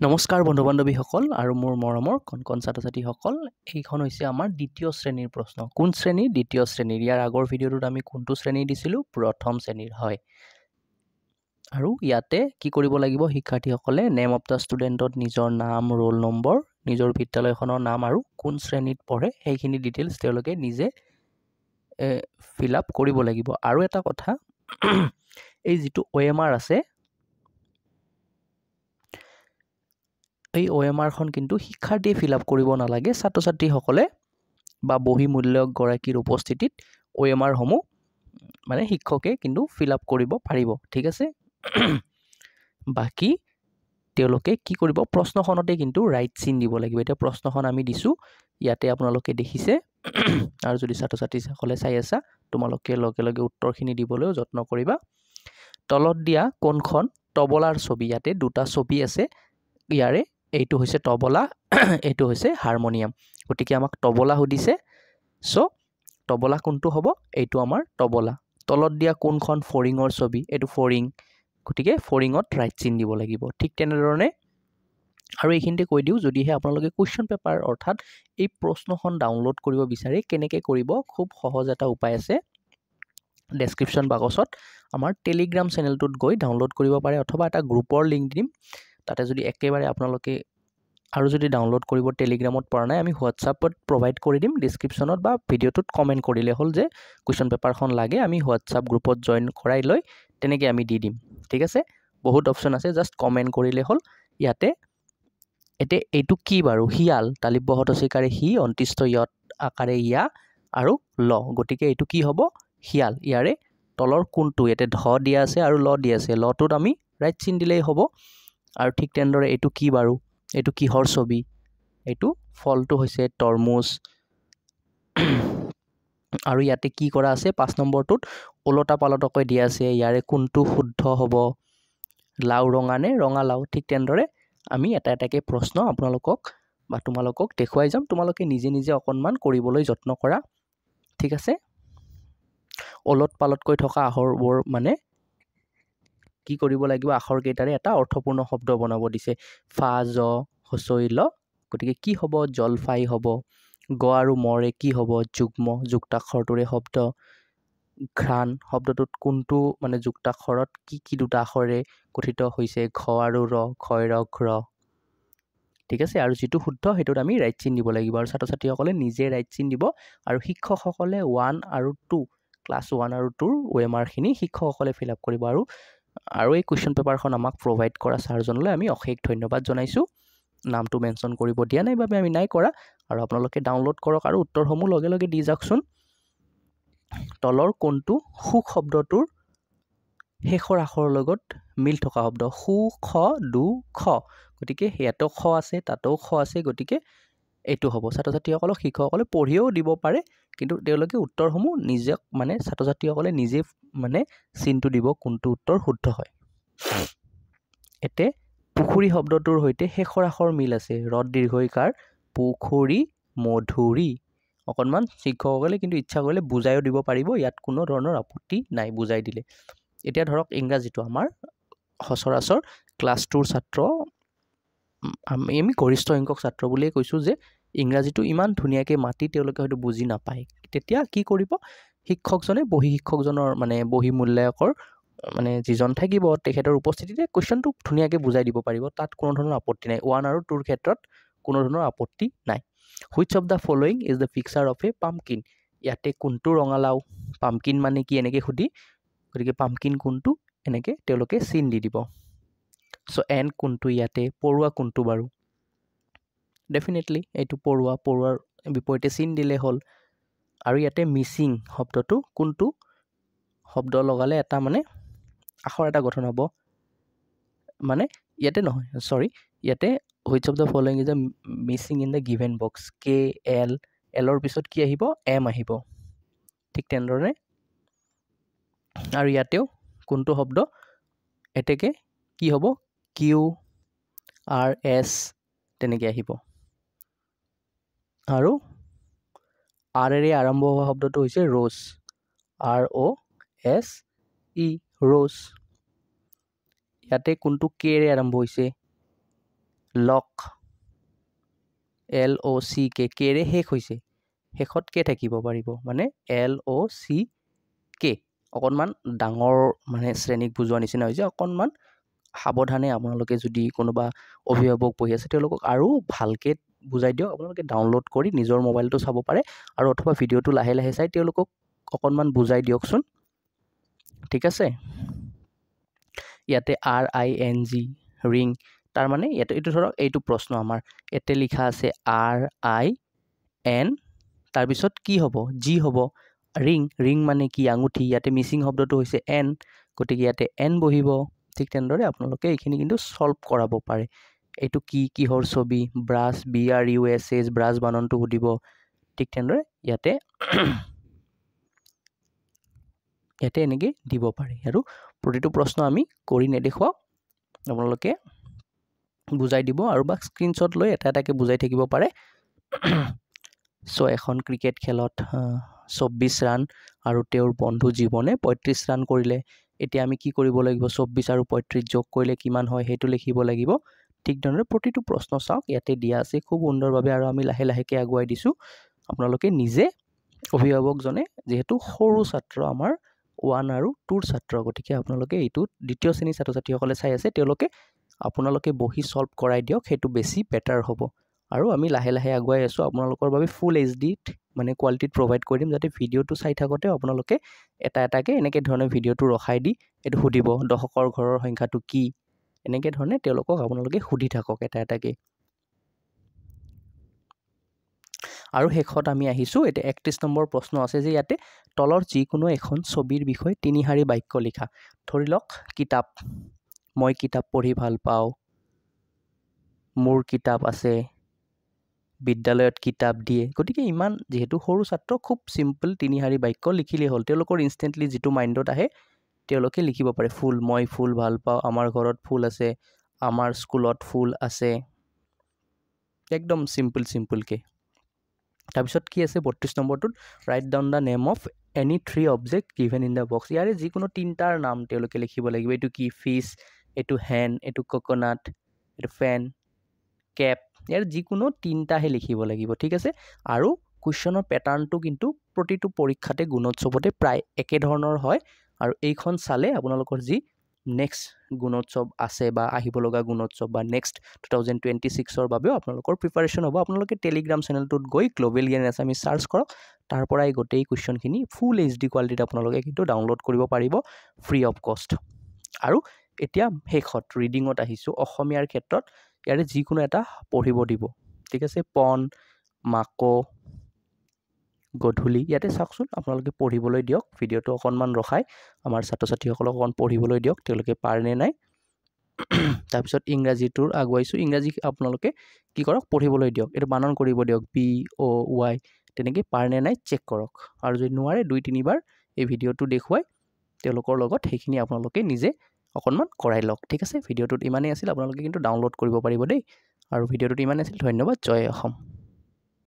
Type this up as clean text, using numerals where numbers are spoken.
নমস্কাৰ বন্ধু বান্ধৱীসকল আৰু মোৰ মৰমৰ কণ ছাত্ৰ ছাত্ৰীসকল। এইখন হৈছে আমাৰ দ্বিতীয় শ্ৰেণীৰ প্ৰশ্ন। কোন শ্ৰেণীৰ? দ্বিতীয় শ্ৰেণীৰ। ইয়াৰ আগৰ ভিডিঅ'টোত আমি কোনটো শ্ৰেণী দিছিলোঁ? প্ৰথম শ্ৰেণীৰ হয়। আৰু ইয়াতে কি কৰিব লাগিব শিক্ষাৰ্থীসকলে? নেম অফ দ্য ষ্টুডেণ্টত নিজৰ নাম, ৰোল নম্বৰ, নিজৰ বিদ্যালয়খনৰ নাম আৰু কোন শ্ৰেণীত পঢ়ে সেইখিনি ডিটেইলছ তেওঁলোকে নিজে ফিল আপ কৰিব লাগিব। আৰু এটা কথা, এই যিটো OMR আছে, এই OMRখন কিন্তু শিক্ষাৰ্থীয়ে ফিল আপ কৰিব নালাগে। ছাত্ৰ ছাত্ৰীসকলে বা বহী মূল্যকগৰাকীৰ উপস্থিতিত OMRসমূহ মানে শিক্ষকে কিন্তু ফিল আপ কৰিব পাৰিব। ঠিক আছে। বাকী তেওঁলোকে কি কৰিব? প্ৰশ্নখনতে কিন্তু ৰাইট চিন দিব লাগিব। এতিয়া প্ৰশ্নখন আমি দিছোঁ, ইয়াতে আপোনালোকে দেখিছে। আৰু যদি ছাত্ৰ ছাত্ৰীসকলে চাই আছা, তোমালোকে লগে লগে উত্তৰখিনি দিবলৈও যত্ন কৰিবা। তলত দিয়া কোনখন তবলাৰ ছবি? ইয়াতে দুটা ছবি আছে। ইয়াৰে এইটো হৈছে তবলা, এইটো হৈছে হাৰমনিয়াম। গতিকে আমাক তবলা সুধিছে। চ' তবলা কোনটো হ'ব? এইটো আমাৰ তবলা। তলত দিয়া কোনখন ফৰিঙৰ ছবি? এইটো ফৰিং। গতিকে ফৰিঙত ৰাইট চিন দিব লাগিব। ঠিক তেনেধৰণে আৰু এইখিনিতে কৈ দিওঁ, যদিহে আপোনালোকে কুৱেশ্যন পেপাৰ অৰ্থাৎ এই প্ৰশ্নখন ডাউনলোড কৰিব বিচাৰে, কেনেকৈ কৰিব? খুব সহজ এটা উপায় আছে। ডেছক্ৰিপশ্যন বাকচত আমাৰ টেলিগ্ৰাম চেনেলটোত গৈ ডাউনলোড কৰিব পাৰে, অথবা এটা গ্ৰুপৰ লিংক দিম। তাতে যদি একেবাৰে আপোনালোকে আৰু যদি ডাউনলোড কৰিব টেলিগ্ৰামত পৰা নাই, আমি হোৱাটছআপত প্ৰভাইড কৰি দিম ডিছক্ৰিপশ্যনত, বা ভিডিঅ'টোত কমেণ্ট কৰিলে হ'ল যে কুৱেশ্যন পেপাৰখন লাগে, আমি হোৱাটছআপ গ্ৰুপত জইন কৰাই লৈ তেনেকৈ আমি দি দিম। ঠিক আছে। বহুত অপশ্যন আছে, জাষ্ট কমেণ্ট কৰিলে হ'ল। ইয়াতে এতিয়া এইটো কি বাৰু? শিয়াল। তালিব্য হতচিকাৰে সি, অন্ত্যেষ্ট ইয়ত আকাৰে ইয়া আৰু ল। গতিকে এইটো কি হ'ব? শিয়াল। ইয়াৰে তলৰ কোনটো? ইয়াতে ধ দিয়া আছে আৰু ল দিয়া আছে। লটোত আমি ৰাইট চিন দিলেই হ'ব। আৰু ঠিক তেনেদৰে এইটো কি বাৰু? এইটো কিহৰ ছবি? এইটো ফলটো হৈছে তৰমুজ। আৰু ইয়াতে কি কৰা আছে? 5 নম্বৰটোত ওলটা পালটকৈ দিয়া আছে। ইয়াৰে কোনটো শুদ্ধ হ'ব? লাও ৰঙা নে ৰঙালাও? ঠিক তেনেদৰে আমি এটা এটাকৈ প্ৰশ্ন আপোনালোকক বা তোমালোকক দেখুৱাই যাম। তোমালোকে নিজে নিজে অকণমান কৰিবলৈ যত্ন কৰা। ঠিক আছে। ওলট পালটকৈ থকা আখৰবোৰ মানে কি কৰিব লাগিব? আখৰকেইটাৰে এটা অৰ্থপূৰ্ণ শব্দ বনাব দিছে। ফা, জ, হচৈ, ল। গতিকে কি হ'ব? জলফাই হ'ব। গ আৰু মৰে কি হ'ব? যুগ্ম, যুক্তাক্ষৰটোৰে শব্দ। ঘ্ৰাণ শব্দটোত কোনটো মানে যুক্তাক্ষৰত কি দুটা আখৰে গঠিত হৈছে? ঘ আৰু ৰ, ক্ষয় ৰ ঘ্ৰ। ঠিক আছে। আৰু যিটো শুদ্ধ সেইটোত আমি ৰাইট চিন দিব লাগিব। আৰু ছাত্ৰ ছাত্ৰীসকলে নিজে ৰাইট চিন দিব। আৰু শিক্ষকসকলে 1 আৰু 2, ক্লাছ 1 আৰু 2ৰ OMRখিনি শিক্ষকসকলে ফিল আপ কৰিব। আৰু এই কুৱেশ্যন পেপাৰখন আমাক প্ৰভাইড কৰা ছাৰজনলৈ আমি অশেষ ধন্যবাদ জনাইছোঁ। নামটো মেনশ্যন কৰিব দিয়া নাই বাবে আমি নাই কৰা। আৰু আপোনালোকে ডাউনলোড কৰক আৰু উত্তৰসমূহ লগে লগে দি যাওকচোন। তলৰ কোনটো সুখ শব্দটোৰ শেষৰ আখৰৰ লগত মিল থকা শব্দ? সু, খ, দু, খ। গতিকে ইয়াতো খ আছে, তাতেও খ আছে। গতিকে এইটো হ'ব। ছাত্ৰ ছাত্ৰীসকলক শিক্ষকসকলে পঢ়িও দিব পাৰে, কিন্তু তেওঁলোকে উত্তৰসমূহ নিজে মানে ছাত্ৰ ছাত্ৰীসকলে নিজে মানে চিনটো দিব কোনটো উত্তৰ শুদ্ধ হয়। এতে পুখুৰী শব্দটোৰ সৈতে শেষৰ আখৰ মিল আছে। ৰদ দীৰ্ঘইকাৰ, পুখুৰী, মধুৰী। অকণমান শিক্ষকসকলে কিন্তু ইচ্ছা কৰিলে বুজাইও দিব পাৰিব, ইয়াত কোনো ধৰণৰ আপত্তি নাই বুজাই দিলে। এতিয়া ধৰক ইংৰাজীটো আমাৰ সচৰাচৰ ক্লাছ 2ৰ ছাত্ৰ, আমি গৰিষ্ঠ সংখ্যক ছাত্ৰ বুলিয়ে কৈছোঁ যে ইংৰাজীটো ইমান ধুনীয়াকৈ মাতি তেওঁলোকে হয়তো বুজি নাপায়। তেতিয়া কি কৰিব? শিক্ষকজনে বহী শিক্ষকজনৰ মানে বহী মূল্যায়কৰ মানে যিজন থাকিব তেখেতৰ উপস্থিতিতে কুৱেশ্যনটো ধুনীয়াকৈ বুজাই দিব পাৰিব। তাত কোনো ধৰণৰ আপত্তি নাই। 1 আৰু 2ৰ ক্ষেত্ৰত কোনো ধৰণৰ আপত্তি নাই। Which of the following is the picture of A pumpkin? ইয়াতে কোনটো ৰঙালাও? পাম্পকিন মানে কি এনেকৈ সুধি, গতিকে পাম্পকিন কোনটো এনেকৈ তেওঁলোকে চিন দি দিব। চ' এণ্ড কোনটো? ইয়াতে পৰুৱা কোনটো বাৰু? ডেফিনেটলি এইটো পৰুৱা। পৰুৱাৰ বিপৰীতে চিন দিলে হ'ল। আৰু ইয়াতে মিচিং শব্দটো কোনটো শব্দ লগালে এটা মানে আখৰ এটা গঠন হ'ব? মানে ইয়াতে নহয়, চৰি, ইয়াতে which of the following is a Mising in the given box? K, L, এলৰ পিছত কি আহিব? এম আহিব। ঠিক তেনেদৰে আৰু ইয়াতেও কোনটো শব্দ? এতেকে কি হ'ব? কিউ, আৰ, এছ তেনেকৈ আহিব। আৰু আৰেৰে আৰম্ভ হোৱা শব্দটো হৈছে ৰ'জ। ROSE, rose. ইয়াতে কোনটো কেৰে আৰম্ভ হৈছে? লক LOCK কেৰে শেষ হৈছে শেষত কে থাকিব পাৰিব মানে LOCK অকণমান ডাঙৰ মানে শ্ৰেণীক বুজোৱা নিচিনা হৈছে অকণমান সাৱধানে আপোনালোকে যদি কোনোবা অভিভাৱক পঢ়ি আছে তেওঁলোকক আৰু ভালকৈ বুজাই দিয়ক আপোনালোকে ডাউনলোড কৰি নিজৰ মোবাইলটো চাব পাৰে আৰু অথবা ভিডিঅ'টো লাহে লাহে চাই তেওঁলোকক অকণমান বুজাই দিয়কচোন ঠিক আছে ইয়াতে RING ৰিং তাৰ মানে ইয়াতে এইটো ধৰক এইটো প্ৰশ্ন আমাৰ ইয়াতে লিখা আছে RIN তাৰপিছত কি হ'ব জি হ'ব ৰিং মানে কি আঙুঠি ইয়াতে মিচিং শব্দটো হৈছে N গতিকে ইয়াতে N বহিব ঠিক তেনেদৰে আপোনালোকে এইখিনি কিন্তু সলভ কৰাব পাৰে এইটো কি কিহৰ ছবি ব্ৰাছ BRUSH ব্ৰাছ বাননটো সুধিব ঠিক তেনেদৰে ইয়াতে এনেকৈ দিব পাৰে আৰু প্ৰতিটো প্ৰশ্ন আমি কৰি নেদেখুৱাও আপোনালোকে বুজাই দিব আৰু বা স্ক্ৰীনশ্বট লৈ এটা এটাকৈ বুজাই থাকিব পাৰে সো এখন ক্ৰিকেট খেলত 24 ৰান আৰু তেওঁৰ বন্ধু জীৱনে 35 ৰান কৰিলে এতিয়া আমি কি কৰিব লাগিব 24 আৰু 35 যোগ কৰিলে কিমান হয় সেইটো লিখিব লাগিব ঠিক ধৰণে প্ৰতিটো প্ৰশ্ন চাওক ইয়াতে দিয়া আছে খুব সুন্দৰভাৱে আৰু আমি লাহে লাহেকৈ আগুৱাই দিছোঁ আপোনালোকে নিজে অভিভাৱকজনে যেহেতু সৰু ছাত্ৰ আমাৰ 1 আৰু 2ৰ ছাত্ৰ গতিকে আপোনালোকে এইটো দ্বিতীয় শ্ৰেণীৰ ছাত্ৰ ছাত্ৰীসকলে চাই আছে তেওঁলোকে আপোনালোকে বহি সলভ কৰাই দিয়ক সেইটো বেছি বেটাৰ হ'ব আৰু আমি লাহে লাহে আগুৱাই আছোঁ আপোনালোকৰ বাবে ফুল HD মানে কোৱালিটিত প্ৰভাইড কৰি দিম যাতে ভিডিঅ'টো চাই থাকোঁতে আপোনালোকে এটা এটাকৈ এনেকৈ ধৰণে ভিডিঅ'টো ৰখাই দি এইটো সুধিব দশকৰ ঘৰৰ সংখ্যাটো কি এনেকৈ ধৰণে তেওঁলোকক আপোনালোকে সুধি থাকক এটা এটাকৈ আৰু শেষত আমি আহিছোঁ এতিয়া 31 নম্বৰ প্ৰশ্ন আছে যে ইয়াতে তলৰ যিকোনো এখন ছবিৰ বিষয়ে 3 শাৰী বাক্য লিখা ধৰি লওক কিতাপ মই কিতাপ পঢ়ি ভাল পাওঁ মোৰ কিতাপ আছে বিদ্যালয়ত কিতাপ দিয়ে গতিকে ইমান যেহেতু সৰু ছাত্ৰ খুব সিম্পল 3 শাৰী বাক্য লিখিলেই হ'ল তেওঁলোকৰ ইনষ্টেণ্টলি যিটো মাইণ্ডত আহে তেওঁলোকে লিখিব পাৰে ফুল মই ফুল ভাল পাওঁ আমাৰ ঘৰত ফুল আছে আমাৰ স্কুলত ফুল আছে একদম সিম্পলকৈ তাৰপিছত কি আছে 32 নম্বৰটোত write down the name of any 3 object given in the box ইয়াৰে যিকোনো 3টাৰ নাম তেওঁলোকে লিখিব লাগিব এইটো কি ফিছ এইটো হেন এইটো কোকোনাট এইটো ফেন কেপ ইয়াৰ যিকোনো 3টাহে লিখিব লাগিব ঠিক আছে আৰু কুৱেশ্যনৰ পেটাৰ্ণটো কিন্তু প্ৰতিটো পৰীক্ষাতে গুণোৎসৱতে প্ৰায় একে ধৰণৰ হয় আৰু এইখন চালে আপোনালোকৰ যি নেক্সট গুণোৎসৱ আছে বা আহিব লগা গুণোৎসৱ বা নেক্সট 2026ৰ বাবেও আপোনালোকৰ প্ৰিপাৰেশ্যন হ'ব আপোনালোকে টেলিগ্ৰাম চেনেলটোত গৈ গ্ল'বেল জ্ঞান এছামিজ চাৰ্চ কৰক তাৰ পৰাই গোটেই কুৱেশ্যনখিনি ফুল HD কোৱালিটিত আপোনালোকে কিন্তু ডাউনলোড কৰিব পাৰিব ফ্ৰী অফ কষ্ট আৰু এতিয়া শেষত ৰিডিঙত আহিছোঁ অসমীয়াৰ ক্ষেত্ৰত ইয়াৰে যিকোনো এটা পঢ়িব দিব ঠিক আছে পন মাকো গধূলি ইয়াতে চাওকচোন আপোনালোকে পঢ়িবলৈ দিয়ক ভিডিঅ'টো অকণমান ৰখাই আমাৰ ছাত্ৰ ছাত্ৰীসকলক অকণ পঢ়িবলৈ দিয়ক তেওঁলোকে পাৰেনে নাই তাৰপিছত ইংৰাজীটোৰ আগুৱাইছোঁ ইংৰাজী আপোনালোকে কি কৰক পঢ়িবলৈ দিয়ক এইটো বানান কৰিব দিয়ক BOY তেনেকৈ পাৰেনে নাই চেক কৰক আৰু যদি নোৱাৰে 2-3 বাৰ এই ভিডিঅ'টো দেখুৱাই তেওঁলোকৰ লগত সেইখিনি আপোনালোকে নিজে অকণমান কৰাই লওক ঠিক আছে ভিডিঅ'টোত ইমানেই আছিল আপোনালোকে কিন্তু ডাউনলোড কৰিব পাৰিব দেই আৰু ভিডিঅ'টোত ইমানেই আছিল ধন্যবাদ জয় অসম